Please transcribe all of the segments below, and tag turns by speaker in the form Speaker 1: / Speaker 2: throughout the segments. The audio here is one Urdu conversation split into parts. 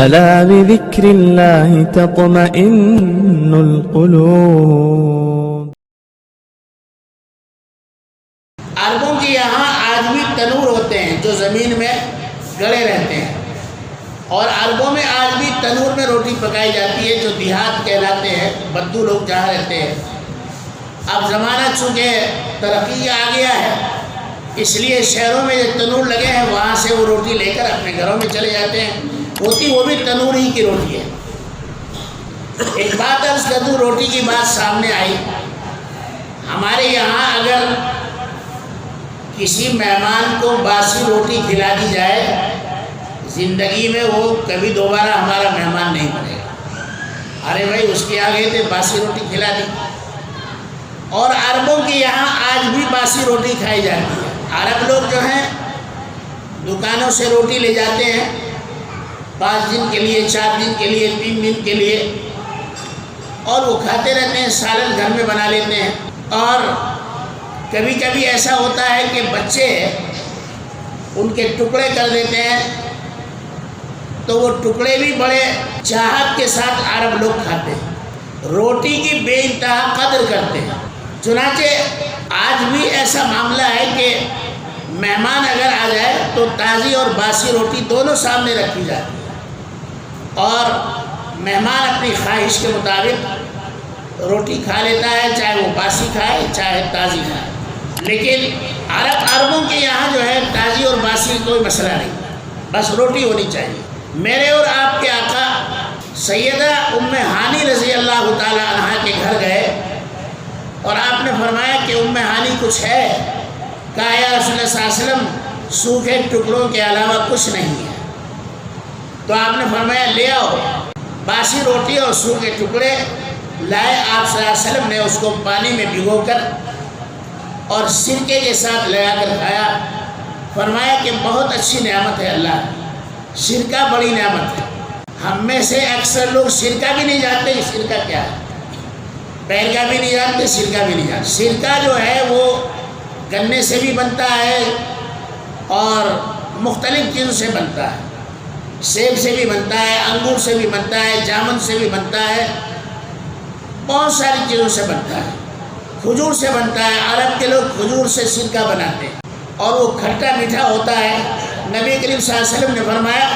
Speaker 1: ألا بذكر الله تطمئن القلوب۔
Speaker 2: عربوں کے یہاں آج بھی تنور ہوتے ہیں جو زمین میں گڑے رہتے ہیں، اور عربوں میں آج بھی تنور میں روٹی پکائی جاتی ہے جو دیہات کہلاتے ہیں، بدو لوگ جہاں رہتے ہیں۔ اب زمانہ چونکہ ترقی آ گیا ہے، اس لیے شہروں میں جو تنور لگے ہیں وہاں سے وہ روٹی لے کر اپنے گھروں میں چلے جاتے ہیں، ہوتی وہ بھی تنور ہی کی روٹی ہے۔ ایک بات عرض کر دوں، روٹی کی بات سامنے آئی، ہمارے یہاں اگر کسی مہمان کو باسی روٹی کھلا دی جائے، زندگی میں وہ کبھی دوبارہ ہمارا مہمان نہیں بنے گا۔ ارے بھائی اس کے آگے تھے باسی روٹی کھلا دی۔ اور عربوں کے یہاں آج بھی باسی روٹی کھائی جاتی ہے۔ عرب لوگ جو ہیں دکانوں سے روٹی لے جاتے ہیں 5 دن کے لیے، 4 دن کے لیے، 3 دن کے لیے، اور وہ کھاتے رہتے ہیں، سالن گھر میں بنا لیتے ہیں۔ اور کبھی کبھی ایسا ہوتا ہے کہ بچے ان کے ٹکڑے کر دیتے ہیں، تو وہ ٹکڑے بھی بڑے چاہت کے ساتھ عرب لوگ کھاتے ہیں، روٹی کی بے انتہا قدر کرتے ہیں۔ چنانچہ آج بھی ایسا معاملہ ہے کہ مہمان اگر آ جائے تو تازی اور باسی روٹی دونوں سامنے رکھی جاتی ہے، اور مہمان اپنی خواہش کے مطابق روٹی کھا لیتا ہے، چاہے وہ باسی کھائے چاہے تازی کھائے۔ لیکن عربوں کے یہاں جو ہے تازی اور باسی کوئی مسئلہ نہیں، بس روٹی ہونی چاہیے۔ میرے اور آپ کے آقا سیدہ ام ہانی رضی اللہ تعالیٰ عنہ کے گھر گئے، اور آپ نے فرمایا کہ ام ہانی کچھ ہے؟ کہا یا رسول اللہ صلی اللہ علیہ وسلم سوکھے ٹکڑوں کے علاوہ کچھ نہیں ہے۔ تو آپ نے فرمایا لے آؤ۔ باسی روٹی اور سوکھے ٹکڑے لائے، آپ صلی اللہ علیہ وسلم نے اس کو پانی میں بھگو کر اور سرکے کے ساتھ لگا کر کھایا۔ فرمایا کہ بہت اچھی نعمت ہے اللہ، سرکہ بڑی نعمت ہے۔ ہم میں سے اکثر لوگ سرکہ بھی نہیں جانتے کہ سرکہ کیا ہے، پیر کا بھی نہیں جانتے، سرکہ بھی نہیں جانتے۔ سرکہ جو ہے وہ گنے سے بھی بنتا ہے اور مختلف چیزوں سے بنتا ہے، سیب سے بھی بنتا ہے، انگور سے بھی بنتا ہے، جامن سے بھی بنتا ہے، بہت ساری چیزوں سے بنتا ہے، کھجور سے بنتا ہے۔ عرب کے لوگ کھجور سے سرکہ بناتے ہیں اور وہ کھٹا میٹھا ہوتا ہے۔ نبی کریم صلی اللہ علیہ وسلم نے فرمایا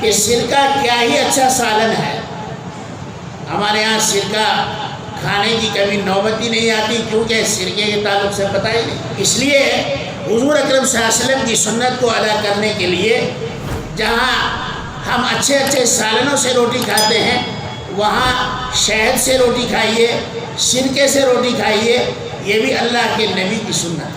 Speaker 2: کہ سرکہ کیا ہی اچھا سالن ہے۔ ہمارے ہاں سرکہ کھانے کی کبھی نوبت ہی نہیں آتی، کیونکہ سرکے کے تعلق سے پتہ ہی نہیں۔ اس لیے حضور اکرم صلی اللہ علیہ وسلم کی سنت کو ادا کرنے کے لیے جہاں ہم اچھے اچھے سالنوں سے روٹی کھاتے ہیں، وہاں شہد سے روٹی کھائیے، سرکے سے روٹی کھائیے، یہ بھی اللہ کے نبی کی سنت ہے۔